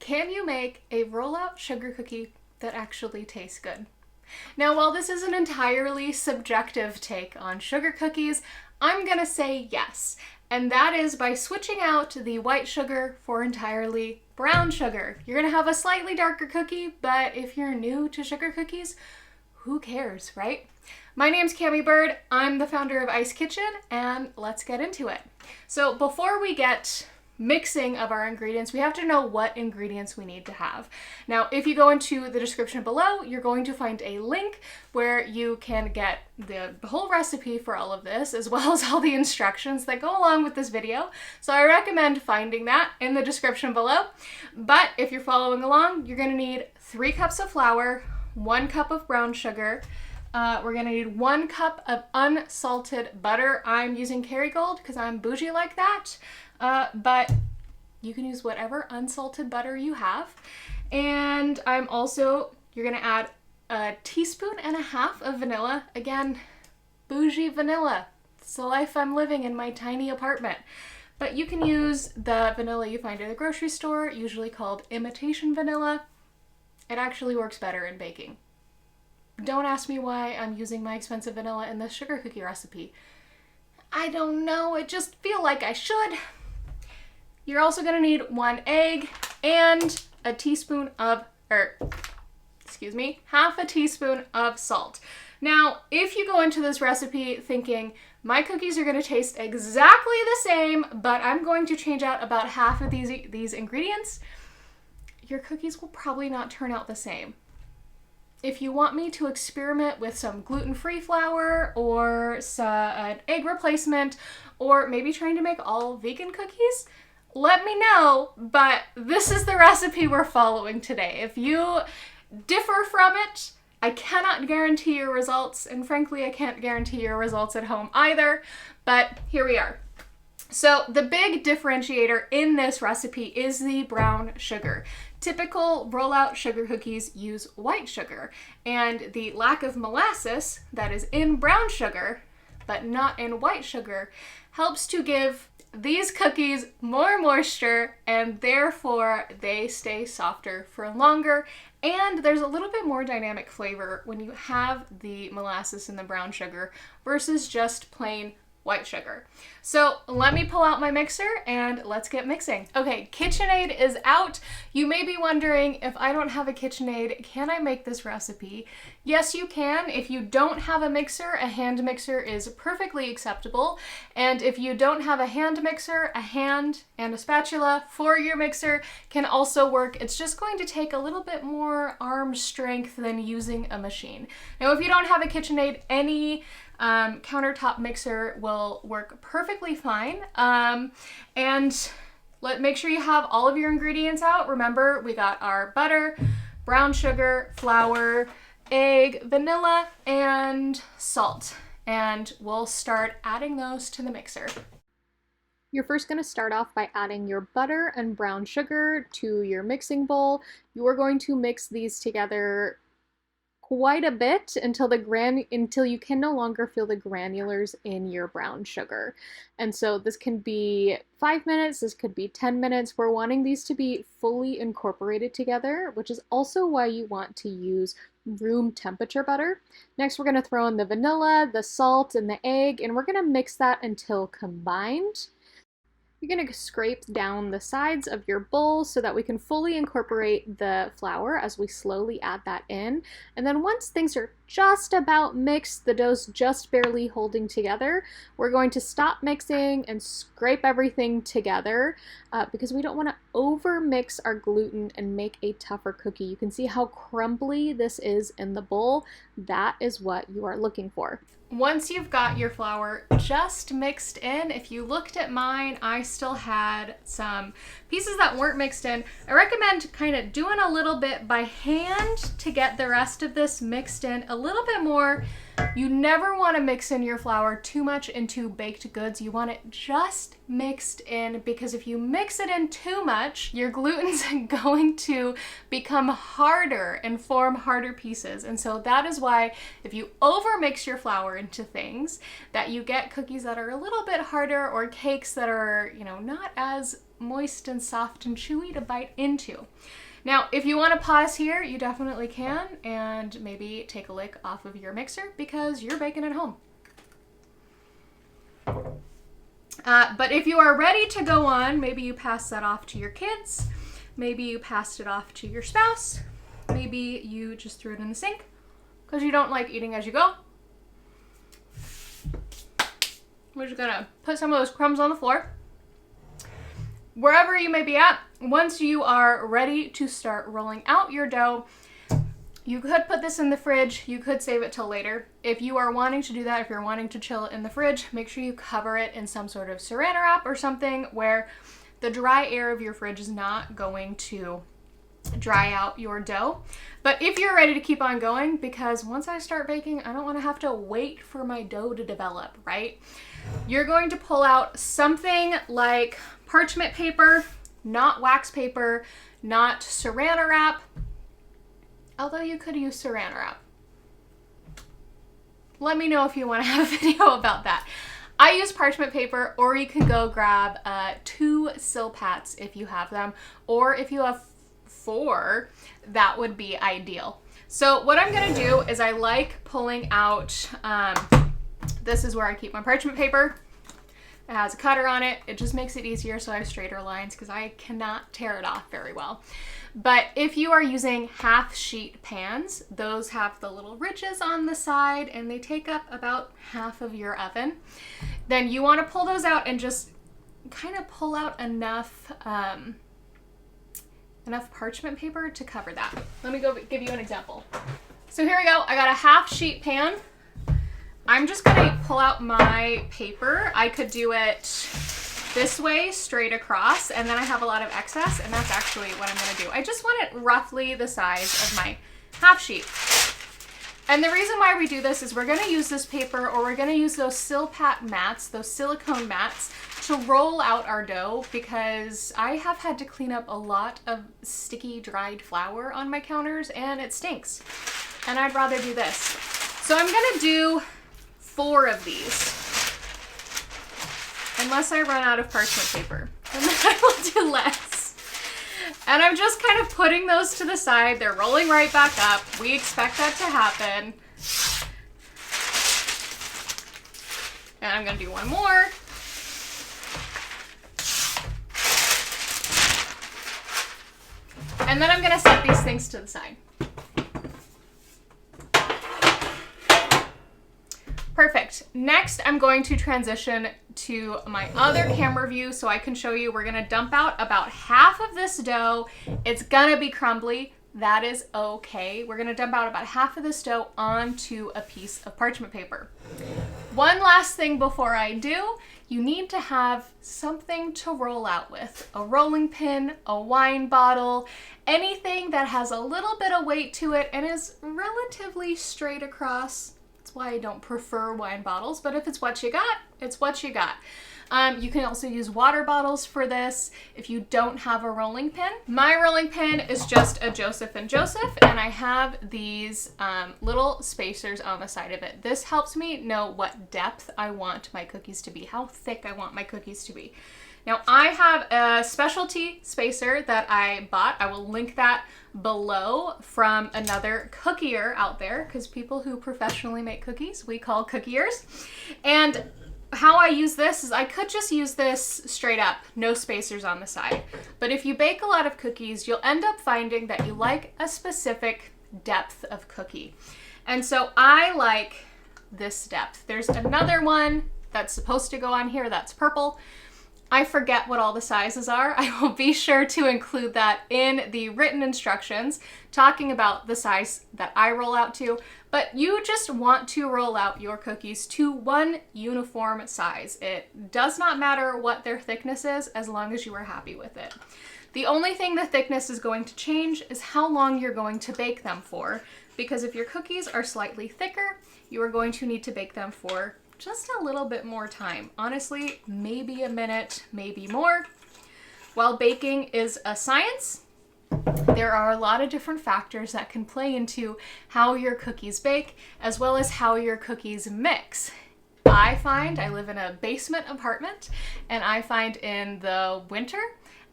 Can you make a rollout sugar cookie that actually tastes good? Now, while this is an entirely subjective take on sugar cookies, I'm gonna say yes. And that is by switching out the white sugar for entirely brown sugar. You're gonna have a slightly darker cookie, but if you're new to sugar cookies, who cares, right? My name's Cami Bird, I'm the founder of Iced.Kitchen, and let's get into it. So before we get mixing of our ingredients, we have to know what ingredients we need to have. Now, if you go into the description below, you're going to find a link where you can get the whole recipe for all of this, as well as all the instructions that go along with this video. So I recommend finding that in the description below. But if you're following along, you're gonna need 3 cups of flour, 1 cup of brown sugar, we're gonna need 1 cup of unsalted butter. I'm using Kerrygold because I'm bougie like that. But you can use whatever unsalted butter you have. And you're gonna add 1.5 teaspoons of vanilla. Again, bougie vanilla. It's the life I'm living in my tiny apartment. But you can use the vanilla you find at the grocery store, usually called imitation vanilla. It actually works better in baking. Don't ask me why I'm using my expensive vanilla in this sugar cookie recipe. I don't know, I just feel like I should. You're also gonna need 1 egg and half a teaspoon of salt. Now, if you go into this recipe thinking, my cookies are gonna taste exactly the same, but I'm going to change out about half of these ingredients, your cookies will probably not turn out the same. If you want me to experiment with some gluten-free flour or an egg replacement, or maybe trying to make all vegan cookies, let me know, but this is the recipe we're following today. If you differ from it, I cannot guarantee your results, and frankly, I can't guarantee your results at home either, but here we are. So the big differentiator in this recipe is the brown sugar. Typical rollout sugar cookies use white sugar, and the lack of molasses that is in brown sugar, but not in white sugar, helps to give these cookies more moisture, and therefore they stay softer for longer, and there's a little bit more dynamic flavor when you have the molasses in the brown sugar versus just plain white sugar. So let me pull out my mixer and let's get mixing. Okay, KitchenAid is out. You may be wondering, if I don't have a KitchenAid, can I make this recipe? Yes, you can. If you don't have a mixer, a hand mixer is perfectly acceptable. And if you don't have a hand mixer, a hand and a spatula for your mixer can also work. It's just going to take a little bit more arm strength than using a machine. Now, if you don't have a KitchenAid, any countertop mixer will work perfectly fine. And make sure you have all of your ingredients out. Remember, we got our butter, brown sugar, flour, egg, vanilla, and salt. And we'll start adding those to the mixer. You're first going to start off by adding your butter and brown sugar to your mixing bowl. You are going to mix these together quite a bit until you can no longer feel the granulars in your brown sugar. And so this can be 5 minutes, this could be 10 minutes. We're wanting these to be fully incorporated together, which is also why you want to use room temperature butter. Next, we're going to throw in the vanilla, the salt, and the egg, and we're going to mix that until combined. You're going to scrape down the sides of your bowl so that we can fully incorporate the flour as we slowly add that in. And then once things are just about mixed, the dough's just barely holding together, we're going to stop mixing and scrape everything together because we don't want to over mix our gluten and make a tougher cookie. You can see how crumbly this is in the bowl. That is what you are looking for. Once you've got your flour just mixed in, if you looked at mine, I still had some pieces that weren't mixed in. I recommend kind of doing a little bit by hand to get the rest of this mixed in a little bit more. You never want to mix in your flour too much into baked goods. You want it just mixed in, because if you mix it in too much, your gluten's going to become harder and form harder pieces. And so that is why if you over mix your flour into things, that you get cookies that are a little bit harder, or cakes that are, not as moist and soft and chewy to bite into. Now, if you want to pause here, you definitely can, and maybe take a lick off of your mixer because you're baking at home. But if you are ready to go on, maybe you pass that off to your kids, maybe you passed it off to your spouse, maybe you just threw it in the sink because you don't like eating as you go. We're just gonna put some of those crumbs on the floor. Wherever you may be at, once you are ready to start rolling out your dough, you could put this in the fridge, you could save it till later. If you are wanting to do that, if you're wanting to chill it in the fridge, make sure you cover it in some sort of saran wrap or something where the dry air of your fridge is not going to dry out your dough. But if you're ready to keep on going, because once I start baking, I don't want to have to wait for my dough to develop, right? You're going to pull out something like parchment paper, not wax paper, not saran wrap, although you could use saran wrap. Let me know if you want to have a video about that. I use parchment paper, or you can go grab 2 Silpats if you have them, or if you have 4, that would be ideal. So what I'm gonna do is I like pulling out, this is where I keep my parchment paper. It has a cutter on it. It just makes it easier so I have straighter lines because I cannot tear it off very well. But if you are using half sheet pans, those have the little ridges on the side and they take up about half of your oven. Then you want to pull those out and just kind of pull out enough parchment paper to cover that. Let me go give you an example. So here we go. I got a half sheet pan. I'm just gonna pull out my paper. I could do it this way, straight across, and then I have a lot of excess, and that's actually what I'm gonna do. I just want it roughly the size of my half sheet. And the reason why we do this is we're gonna use this paper, or we're gonna use those Silpat mats, those silicone mats, to roll out our dough, because I have had to clean up a lot of sticky dried flour on my counters, and it stinks. And I'd rather do this. So I'm gonna do 4 of these, unless I run out of parchment paper, and then I will do less. And I'm just kind of putting those to the side. They're rolling right back up. We expect that to happen. And I'm gonna do 1 more. And then I'm gonna set these things to the side. Perfect. Next, I'm going to transition to my other camera view so I can show you. We're gonna dump out about half of this dough. It's gonna be crumbly. That is okay. We're gonna dump out about half of this dough onto a piece of parchment paper. One last thing before I do, you need to have something to roll out with. A rolling pin, a wine bottle, anything that has a little bit of weight to it and is relatively straight across. Why I don't prefer wine bottles, but if it's what you got, it's what you got. You can also use water bottles for this if you don't have a rolling pin. My rolling pin is just a Joseph & Joseph, and I have these little spacers on the side of it. This helps me know what depth I want my cookies to be, how thick I want my cookies to be. Now I have a specialty spacer that I bought. I will link that below from another cookier out there, because people who professionally make cookies, we call cookiers. And how I use this is I could just use this straight up, no spacers on the side. But if you bake a lot of cookies, you'll end up finding that you like a specific depth of cookie. And so I like this depth. There's another one that's supposed to go on here that's purple. I forget what all the sizes are. I will be sure to include that in the written instructions talking about the size that I roll out to, but you just want to roll out your cookies to one uniform size. It does not matter what their thickness is as long as you are happy with it. The only thing the thickness is going to change is how long you're going to bake them for, because if your cookies are slightly thicker, you are going to need to bake them for just a little bit more time. Honestly, maybe a minute, maybe more. While baking is a science, there are a lot of different factors that can play into how your cookies bake, as well as how your cookies mix. I live in a basement apartment, and I find in the winter,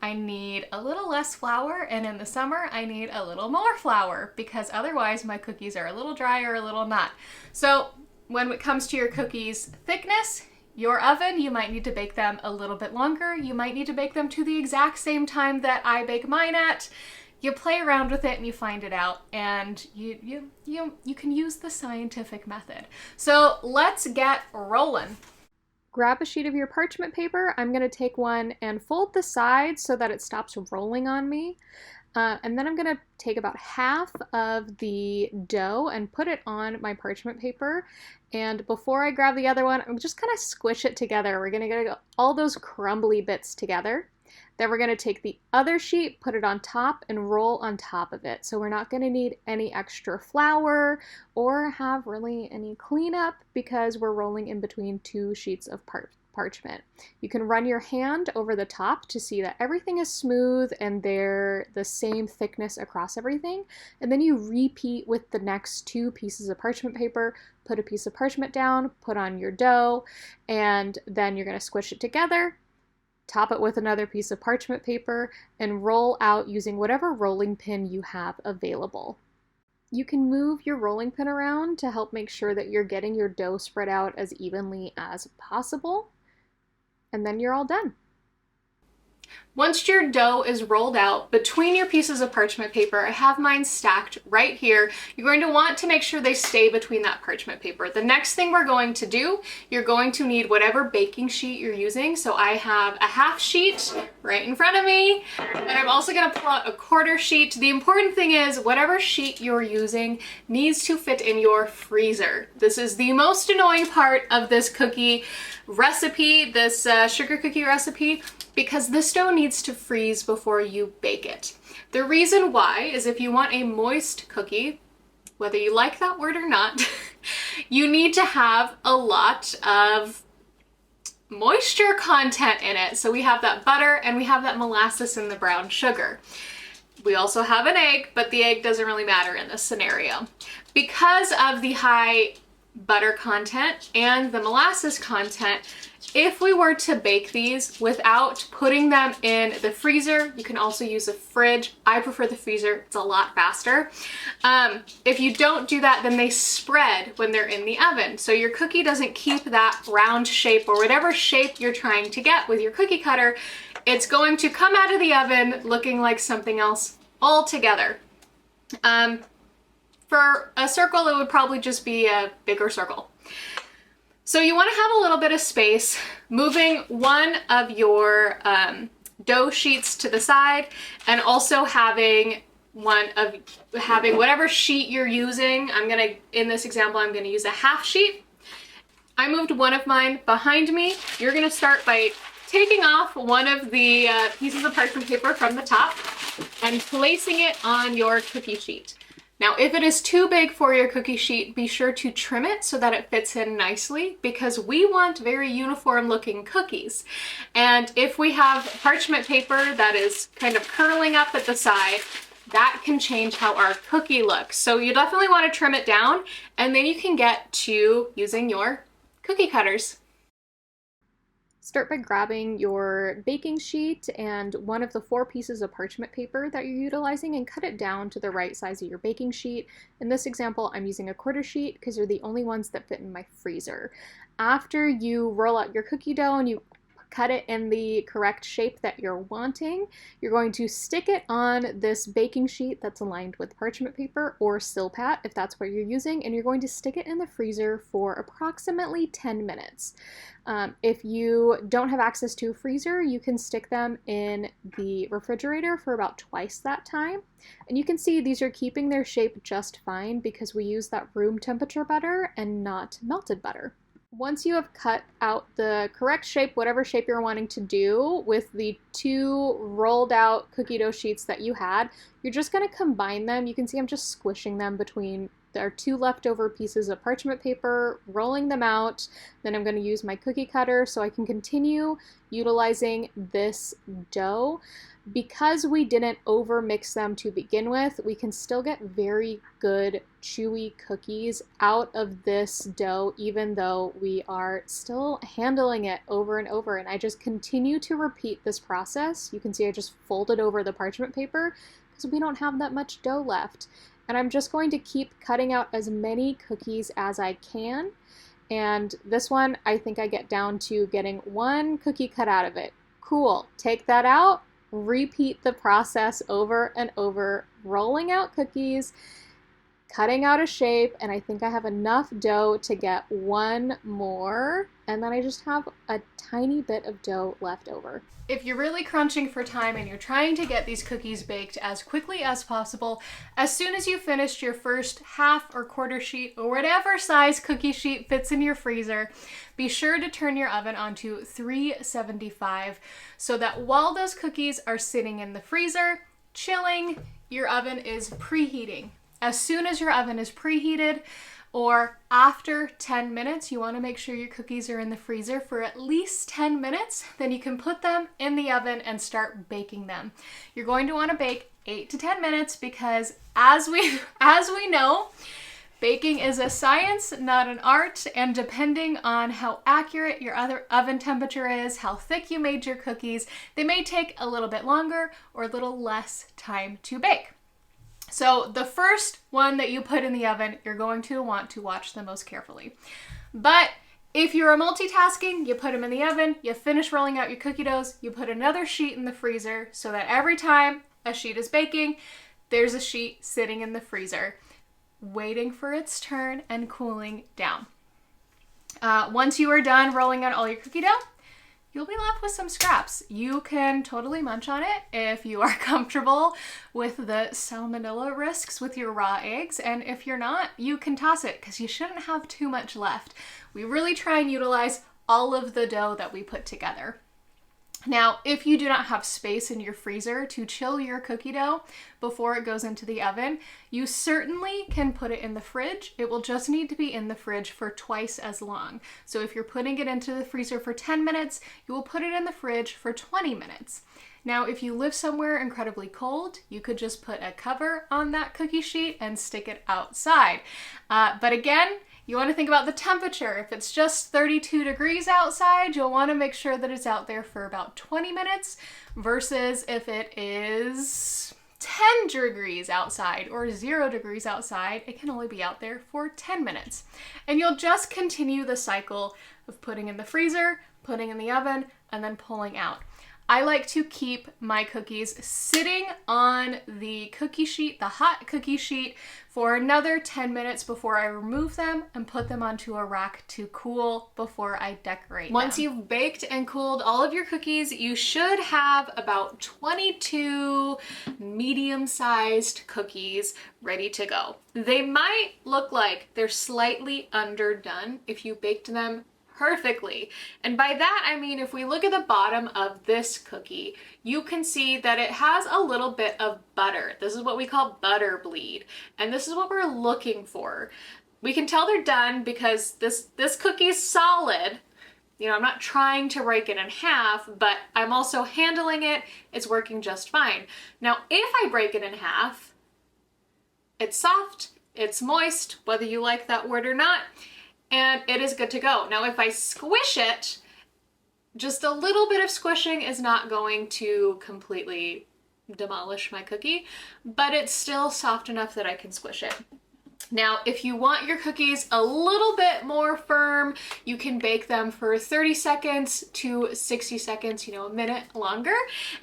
I need a little less flour, and in the summer, I need a little more flour because otherwise my cookies are a little dry or a little not. So when it comes to your cookies' thickness, your oven, you might need to bake them a little bit longer. You might need to bake them to the exact same time that I bake mine at. You play around with it and you find it out, and you can use the scientific method. So let's get rolling. Grab a sheet of your parchment paper. I'm gonna take one and fold the sides so that it stops rolling on me. And then I'm gonna take about half of the dough and put it on my parchment paper. And before I grab the other one, I'm just gonna squish it together. We're gonna get all those crumbly bits together. Then we're gonna take the other sheet, put it on top, and roll on top of it. So we're not gonna need any extra flour or have really any cleanup because we're rolling in between two sheets of parchment. You can run your hand over the top to see that everything is smooth and they're the same thickness across everything. And then you repeat with the next two pieces of parchment paper. Put a piece of parchment down, put on your dough, and then you're gonna squish it together. Top it with another piece of parchment paper and roll out using whatever rolling pin you have available. You can move your rolling pin around to help make sure that you're getting your dough spread out as evenly as possible. And then you're all done. Once your dough is rolled out between your pieces of parchment paper, I have mine stacked right here. You're going to want to make sure they stay between that parchment paper. The next thing we're going to do, you're going to need whatever baking sheet you're using. So I have a half sheet right in front of me, and I'm also going to pull out a quarter sheet. The important thing is whatever sheet you're using needs to fit in your freezer. This is the most annoying part of this cookie recipe, this sugar cookie recipe, because this dough needs to freeze before you bake it. The reason why is if you want a moist cookie, whether you like that word or not, you need to have a lot of moisture content in it. So we have that butter and we have that molasses and the brown sugar. We also have an egg, but the egg doesn't really matter in this scenario. Because of the high butter content and the molasses content, if we were to bake these without putting them in the freezer, you can also use a fridge. I prefer the freezer, it's a lot faster. If you don't do that, then they spread when they're in the oven. So your cookie doesn't keep that round shape or whatever shape you're trying to get with your cookie cutter. It's going to come out of the oven looking like something else altogether. For a circle, it would probably just be a bigger circle. So you want to have a little bit of space, moving one of your dough sheets to the side, and also having whatever sheet you're using. In this example, I'm gonna use a half sheet. I moved one of mine behind me. You're gonna start by taking off one of the pieces of parchment paper from the top and placing it on your cookie sheet. Now, if it is too big for your cookie sheet, be sure to trim it so that it fits in nicely, because we want very uniform looking cookies. And if we have parchment paper that is kind of curling up at the side, that can change how our cookie looks. So you definitely want to trim it down, and then you can get to using your cookie cutters. Start by grabbing your baking sheet and one of the 4 pieces of parchment paper that you're utilizing and cut it down to the right size of your baking sheet. In this example, I'm using a quarter sheet because they're the only ones that fit in my freezer. After you roll out your cookie dough and you cut it in the correct shape that you're wanting, you're going to stick it on this baking sheet that's aligned with parchment paper or Silpat if that's what you're using, and you're going to stick it in the freezer for approximately 10 minutes. If you don't have access to a freezer, you can stick them in the refrigerator for about twice that time. And you can see these are keeping their shape just fine because we use that room temperature butter and not melted butter. Once you have cut out the correct shape, whatever shape you're wanting to do with the 2 rolled out cookie dough sheets that you had, you're just going to combine them. You can see I'm just squishing them between our 2 leftover pieces of parchment paper, rolling them out. Then I'm going to use my cookie cutter so I can continue utilizing this dough. because we didn't over mix them to begin with, we can still get very good chewy cookies out of this dough, even though we are still handling it over and over. And I just continue to repeat this process. You can see I just folded over the parchment paper because we don't have that much dough left. And I'm just going to keep cutting out as many cookies as I can. And this one, I think I get down to getting one cookie cut out of it. Cool. Take that out. Repeat the process over and over, rolling out cookies, cutting out a shape, and I think I have enough dough to get one more, and then I just have a tiny bit of dough left over. If you're really crunching for time and you're trying to get these cookies baked as quickly as possible, as soon as you finished your first half or quarter sheet or whatever size cookie sheet fits in your freezer, be sure to turn your oven onto 375 so that while those cookies are sitting in the freezer, chilling, your oven is preheating. As soon as your oven is preheated, or after 10 minutes, you want to make sure your cookies are in the freezer for at least 10 minutes, then you can put them in the oven and start baking them. You're going to want to bake 8 to 10 minutes because as we know, baking is a science, not an art, and depending on how accurate your other oven temperature is, how thick you made your cookies, they may take a little bit longer or a little less time to bake. So the first one that you put in the oven, you're going to want to watch the most carefully. But if you're multitasking, you put them in the oven, you finish rolling out your cookie doughs, you put another sheet in the freezer so that every time a sheet is baking, there's a sheet sitting in the freezer waiting for its turn and cooling down. Once you are done rolling out all your cookie dough, you'll be left with some scraps. You can totally munch on it if you are comfortable with the salmonella risks with your raw eggs, and if you're not, you can toss it because you shouldn't have too much left. We really try and utilize all of the dough that we put together. Now, if you do not have space in your freezer to chill your cookie dough before it goes into the oven, you certainly can put it in the fridge. It will just need to be in the fridge for twice as long. So if you're putting it into the freezer for 10 minutes, you will put it in the fridge for 20 minutes. Now, if you live somewhere incredibly cold, you could just put a cover on that cookie sheet and stick it outside. But again, you want to think about the temperature. If it's just 32 degrees outside, you'll want to make sure that it's out there for about 20 minutes versus if it is 10 degrees outside or 0 degrees outside, it can only be out there for 10 minutes. And you'll just continue the cycle of putting in the freezer, putting in the oven, and then pulling out. I like to keep my cookies sitting on the cookie sheet, the hot cookie sheet, for another 10 minutes before I remove them and put them onto a rack to cool before I decorate them. Once you've baked and cooled all of your cookies, you should have about 22 medium-sized cookies ready to go. They might look like they're slightly underdone if you baked them perfectly. And by that, I mean, if we look at the bottom of this cookie, you can see that it has a little bit of butter. This is what we call butter bleed. And this is what we're looking for. We can tell they're done because this cookie is solid. You know, I'm not trying to break it in half, but I'm also handling it. It's working just fine. Now, if I break it in half, it's soft, it's moist, whether you like that word or not, and it is good to go. Now, if I squish it, just a little bit of squishing is not going to completely demolish my cookie, but it's still soft enough that I can squish it. Now, if you want your cookies a little bit more firm, you can bake them for 30 seconds to 60 seconds, you know, a minute longer,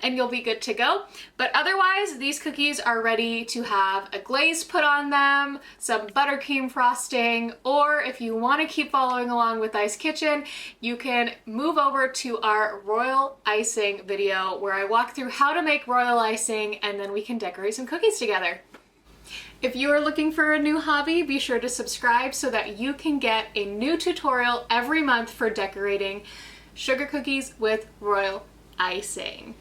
and you'll be good to go. But otherwise, these cookies are ready to have a glaze put on them, some buttercream frosting, or if you want to keep following along with Iced.Kitchen, you can move over to our royal icing video where I walk through how to make royal icing, and then we can decorate some cookies together. If you are looking for a new hobby, be sure to subscribe so that you can get a new tutorial every month for decorating sugar cookies with royal icing.